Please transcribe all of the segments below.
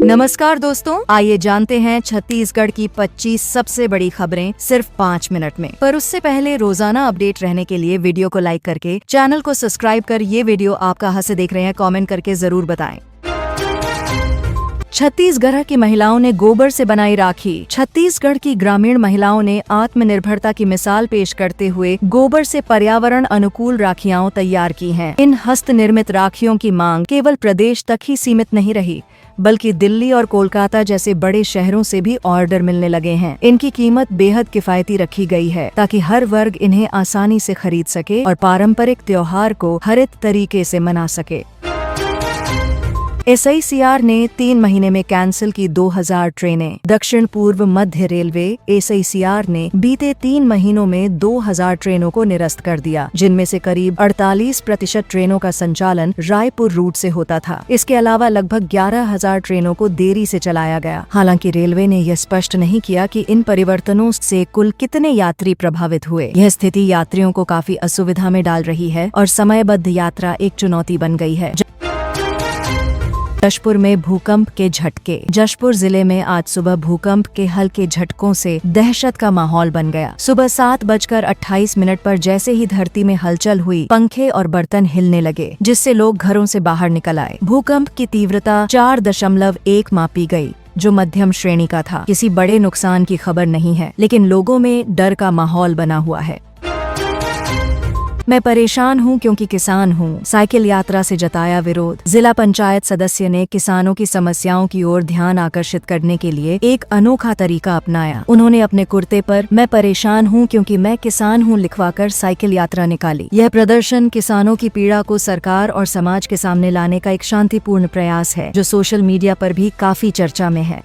नमस्कार दोस्तों, आइए जानते हैं छत्तीसगढ़ की 25 सबसे बड़ी खबरें सिर्फ 5 मिनट में। पर उससे पहले रोजाना अपडेट रहने के लिए वीडियो को लाइक करके चैनल को सब्सक्राइब कर ये वीडियो आप कहां से देख रहे हैं कमेंट करके जरूर बताएं। छत्तीसगढ़ की महिलाओं ने गोबर से बनाई राखी। छत्तीसगढ़ की ग्रामीण महिलाओं ने आत्मनिर्भरता की मिसाल पेश करते हुए गोबर से पर्यावरण अनुकूल राखियां तैयार की हैं। इन हस्त निर्मित राखियों की मांग केवल प्रदेश तक ही सीमित नहीं रही, बल्कि दिल्ली और कोलकाता जैसे बड़े शहरों से भी ऑर्डर मिलने लगे हैं। इनकी कीमत बेहद किफायती रखी गई है ताकि हर वर्ग इन्हें आसानी से खरीद सके और पारंपरिक त्योहार को हरित तरीके से मना सके। SICR ने 3 महीने में कैंसिल की 2000 ट्रेनें। दक्षिण पूर्व मध्य रेलवे SICR ने बीते 3 महीनों में 2000 ट्रेनों को निरस्त कर दिया, जिनमें से करीब 48% ट्रेनों का संचालन रायपुर रूट से होता था। इसके अलावा लगभग 11,000 ट्रेनों को देरी से चलाया गया। हालांकि रेलवे ने यह स्पष्ट नहीं किया कि इन परिवर्तनों से कुल कितने यात्री प्रभावित हुए। यह स्थिति यात्रियों को काफी असुविधा में डाल रही है और समयबद्ध यात्रा एक चुनौती बन गई है। जशपुर में भूकंप के झटके। जशपुर जिले में आज सुबह भूकंप के हल्के झटकों से दहशत का माहौल बन गया। सुबह 7:28 पर जैसे ही धरती में हलचल हुई, पंखे और बर्तन हिलने लगे, जिससे लोग घरों से बाहर निकल आए। भूकंप की तीव्रता 4.1 मापी गई, जो मध्यम श्रेणी का था। किसी बड़े नुकसान की खबर नहीं है, लेकिन लोगों में डर का माहौल बना हुआ है। मैं परेशान हूं क्योंकि किसान हूं। साइकिल यात्रा से जताया विरोध। जिला पंचायत सदस्य ने किसानों की समस्याओं की ओर ध्यान आकर्षित करने के लिए एक अनोखा तरीका अपनाया। उन्होंने अपने कुर्ते पर "मैं परेशान हूं क्योंकि मैं किसान हूं" लिखवाकर साइकिल यात्रा निकाली। यह प्रदर्शन किसानों की पीड़ा को सरकार और समाज के सामने लाने का एक शांतिपूर्ण प्रयास है, जो सोशल मीडिया पर भी काफी चर्चा में है।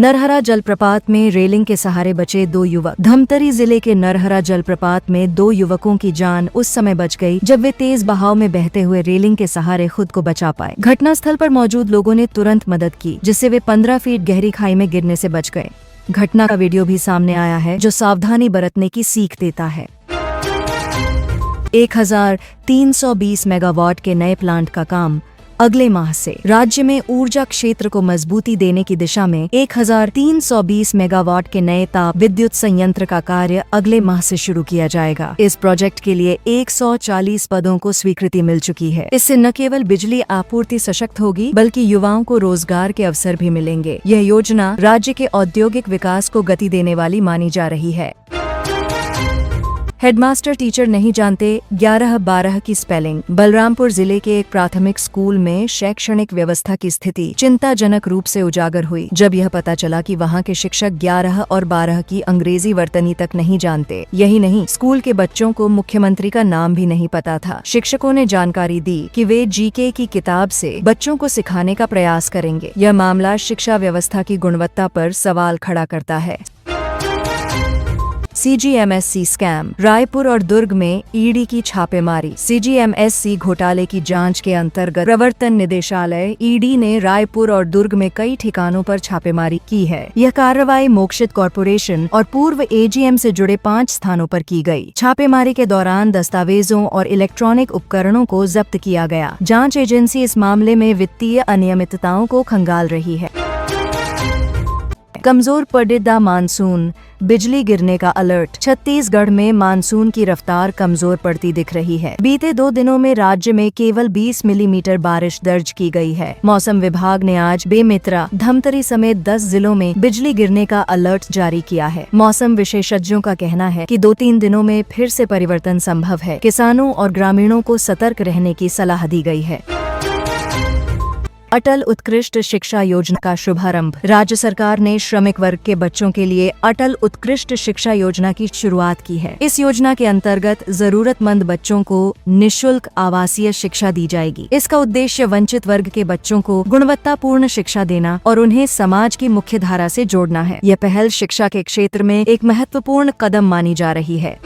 नरहरा जलप्रपात में रेलिंग के सहारे बचे 2 युवक। धमतरी जिले के नरहरा जलप्रपात में 2 युवकों की जान उस समय बच गई जब वे तेज बहाव में बहते हुए रेलिंग के सहारे खुद को बचा पाए। घटनास्थल पर मौजूद लोगों ने तुरंत मदद की, जिससे वे 15 फीट गहरी खाई में गिरने से बच गए। घटना का वीडियो भी सामने आया है, जो सावधानी बरतने की सीख देता है। 1320 मेगावाट के नए प्लांट का काम अगले माह से। राज्य में ऊर्जा क्षेत्र को मजबूती देने की दिशा में 1320 मेगावाट के नए ताप विद्युत संयंत्र का कार्य अगले माह से शुरू किया जाएगा। इस प्रोजेक्ट के लिए 140 पदों को स्वीकृति मिल चुकी है। इससे न केवल बिजली आपूर्ति सशक्त होगी, बल्कि युवाओं को रोजगार के अवसर भी मिलेंगे। यह योजना राज्य के औद्योगिक विकास को गति देने वाली मानी जा रही है। हेडमास्टर टीचर नहीं जानते 11-12 की स्पेलिंग। बलरामपुर जिले के एक प्राथमिक स्कूल में शैक्षणिक व्यवस्था की स्थिति चिंताजनक रूप से उजागर हुई, जब यह पता चला कि वहां के शिक्षक 11 और 12 की अंग्रेजी वर्तनी तक नहीं जानते। यही नहीं, स्कूल के बच्चों को मुख्यमंत्री का नाम भी नहीं पता था। शिक्षकों ने जानकारी दी कि वे GK की किताब से बच्चों को सिखाने का प्रयास करेंगे। यह मामला शिक्षा व्यवस्था की गुणवत्ता पर सवाल खड़ा करता है। CGMSC scam. रायपुर और दुर्ग में ED की छापेमारी। CGMSC घोटाले की जांच के अंतर्गत प्रवर्तन निदेशालय ED ने रायपुर और दुर्ग में कई ठिकानों पर छापेमारी की है। यह कार्रवाई मोक्षित कॉरपोरेशन और पूर्व AGM से जुड़े 5 स्थानों पर की गई। छापेमारी के दौरान दस्तावेजों और इलेक्ट्रॉनिक उपकरणों को जब्त किया गया। जांच एजेंसी इस मामले में वित्तीय अनियमितताओं को खंगाल रही है। कमजोर पड़ेगा मानसून, बिजली गिरने का अलर्ट। छत्तीसगढ़ में मानसून की रफ्तार कमजोर पड़ती दिख रही है। बीते 2 दिनों में राज्य में केवल 20 मिलीमीटर बारिश दर्ज की गई है। मौसम विभाग ने आज बेमेतरा, धमतरी समेत 10 जिलों में बिजली गिरने का अलर्ट जारी किया है। मौसम विशेषज्ञों का कहना है कि 2-3 दिनों में फिर से परिवर्तन संभव है। किसानों और ग्रामीणों को सतर्क रहने की सलाह दी गई है। अटल उत्कृष्ट शिक्षा योजना का शुभारंभ। राज्य सरकार ने श्रमिक वर्ग के बच्चों के लिए अटल उत्कृष्ट शिक्षा योजना की शुरुआत की है। इस योजना के अंतर्गत जरूरतमंद बच्चों को निःशुल्क आवासीय शिक्षा दी जाएगी। इसका उद्देश्य वंचित वर्ग के बच्चों को गुणवत्तापूर्ण शिक्षा देना और उन्हें समाज की मुख्य धारा से जोड़ना है। यह पहल शिक्षा के क्षेत्र में एक महत्वपूर्ण कदम मानी जा रही है।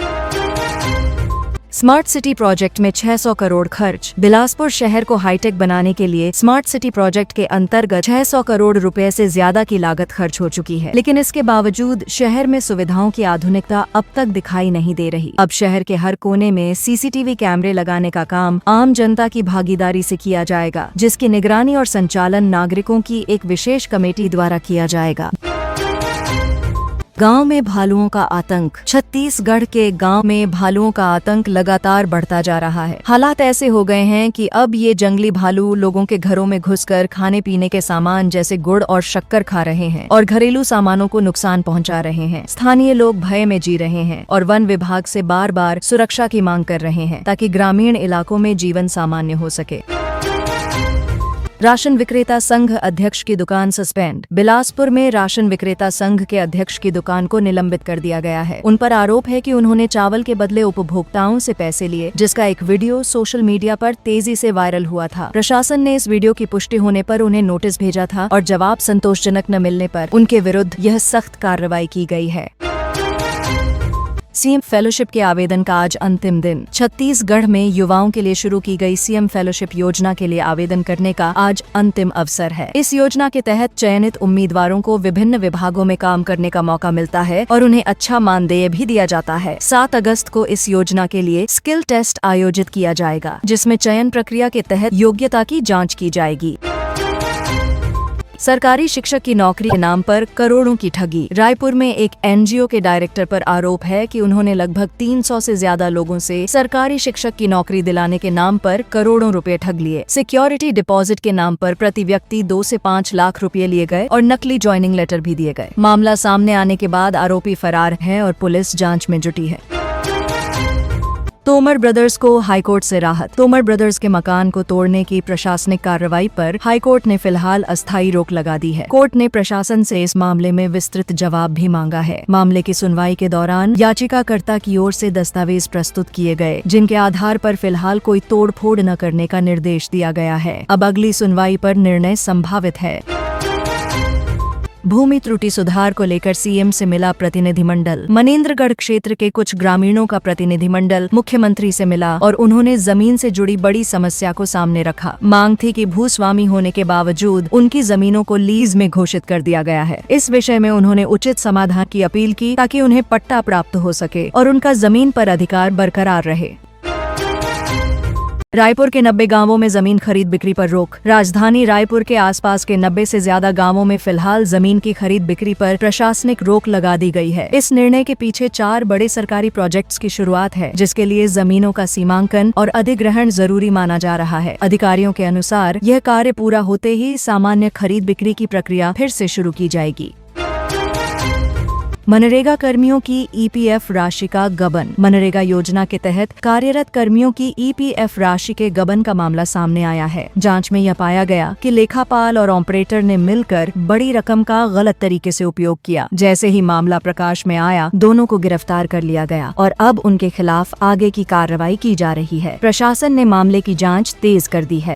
स्मार्ट सिटी प्रोजेक्ट में 600 करोड़ खर्च। बिलासपुर शहर को हाईटेक बनाने के लिए स्मार्ट सिटी प्रोजेक्ट के अंतर्गत 600 करोड़ रुपए से ज्यादा की लागत खर्च हो चुकी है, लेकिन इसके बावजूद शहर में सुविधाओं की आधुनिकता अब तक दिखाई नहीं दे रही। अब शहर के हर कोने में सीसीटीवी कैमरे लगाने का काम आम जनता की भागीदारी से किया जाएगा, जिसकी निगरानी और संचालन नागरिकों की एक विशेष कमेटी द्वारा किया जाएगा। गांव में भालुओं का आतंक। छत्तीसगढ़ के गांव में भालुओं का आतंक लगातार बढ़ता जा रहा है। हालात ऐसे हो गए हैं कि अब ये जंगली भालू लोगों के घरों में घुसकर खाने पीने के सामान जैसे गुड़ और शक्कर खा रहे हैं और घरेलू सामानों को नुकसान पहुंचा रहे हैं। स्थानीय लोग भय में जी रहे हैं और वन विभाग से बार बार सुरक्षा की मांग कर रहे हैं ताकि ग्रामीण इलाकों में जीवन सामान्य हो सके। राशन विक्रेता संघ अध्यक्ष की दुकान सस्पेंड। बिलासपुर में राशन विक्रेता संघ के अध्यक्ष की दुकान को निलंबित कर दिया गया है। उन पर आरोप है कि उन्होंने चावल के बदले उपभोक्ताओं से पैसे लिए, जिसका एक वीडियो सोशल मीडिया पर तेजी से वायरल हुआ था। प्रशासन ने इस वीडियो की पुष्टि होने पर उन्हें नोटिस भेजा था और जवाब संतोषजनक न मिलने पर उनके विरुद्ध यह सख्त कार्रवाई की गई है। सीएम फेलोशिप के आवेदन का आज अंतिम दिन। छत्तीसगढ़ में युवाओं के लिए शुरू की गई सीएम फेलोशिप योजना के लिए आवेदन करने का आज अंतिम अवसर है। इस योजना के तहत चयनित उम्मीदवारों को विभिन्न विभागों में काम करने का मौका मिलता है और उन्हें अच्छा मानदेय भी दिया जाता है। 7 अगस्त को इस योजना के लिए स्किल टेस्ट आयोजित किया जाएगा, जिसमें चयन प्रक्रिया के तहत योग्यता की जाँच की जाएगी। सरकारी शिक्षक की नौकरी के नाम पर करोड़ों की ठगी। रायपुर में एक एनजीओ के डायरेक्टर पर आरोप है कि उन्होंने लगभग 300 से ज्यादा लोगों से सरकारी शिक्षक की नौकरी दिलाने के नाम पर करोड़ों रुपए ठग लिए। सिक्योरिटी डिपॉजिट के नाम पर प्रति व्यक्ति 2 से 5 लाख रुपए लिए गए और नकली ज्वाइनिंग लेटर भी दिए गए। मामला सामने आने के बाद आरोपी फरार है और पुलिस जाँच में जुटी है। तोमर ब्रदर्स को हाईकोर्ट से राहत। तोमर ब्रदर्स के मकान को तोड़ने की प्रशासनिक कार्रवाई पर हाईकोर्ट ने फिलहाल अस्थायी रोक लगा दी है। कोर्ट ने प्रशासन से इस मामले में विस्तृत जवाब भी मांगा है। मामले की सुनवाई के दौरान याचिकाकर्ता की ओर से दस्तावेज प्रस्तुत किए गए, जिनके आधार पर फिलहाल कोई तोड़फोड़ न करने का निर्देश दिया गया है। अब अगली सुनवाई पर निर्णय संभावित है। भूमि त्रुटि सुधार को लेकर सीएम से मिला प्रतिनिधिमंडल। मनेंद्रगढ़ क्षेत्र के कुछ ग्रामीणों का प्रतिनिधिमंडल मुख्यमंत्री से मिला और उन्होंने जमीन से जुड़ी बड़ी समस्या को सामने रखा। मांग थी कि भूस्वामी होने के बावजूद उनकी जमीनों को लीज में घोषित कर दिया गया है। इस विषय में उन्होंने उचित समाधान की अपील की ताकि उन्हें पट्टा प्राप्त हो सके और उनका जमीन पर अधिकार बरकरार रहे। रायपुर के 90 गांवों में जमीन खरीद बिक्री पर रोक। राजधानी रायपुर के आसपास के 90 से ज्यादा गांवों में फिलहाल जमीन की खरीद बिक्री पर प्रशासनिक रोक लगा दी गई है। इस निर्णय के पीछे 4 बड़े सरकारी प्रोजेक्ट्स की शुरुआत है, जिसके लिए जमीनों का सीमांकन और अधिग्रहण जरूरी माना जा रहा है। अधिकारियों के अनुसार यह कार्य पूरा होते ही सामान्य खरीद बिक्री की प्रक्रिया फिर से शुरू की जाएगी। मनरेगा कर्मियों की ईपीएफ राशि का गबन। मनरेगा योजना के तहत कार्यरत कर्मियों की ईपीएफ राशि के गबन का मामला सामने आया है। जांच में यह पाया गया कि लेखापाल और ऑपरेटर ने मिलकर बड़ी रकम का गलत तरीके से उपयोग किया। जैसे ही मामला प्रकाश में आया, दोनों को गिरफ्तार कर लिया गया और अब उनके खिलाफ आगे की कार्रवाई की जा रही है। प्रशासन ने मामले की जाँच तेज कर दी है।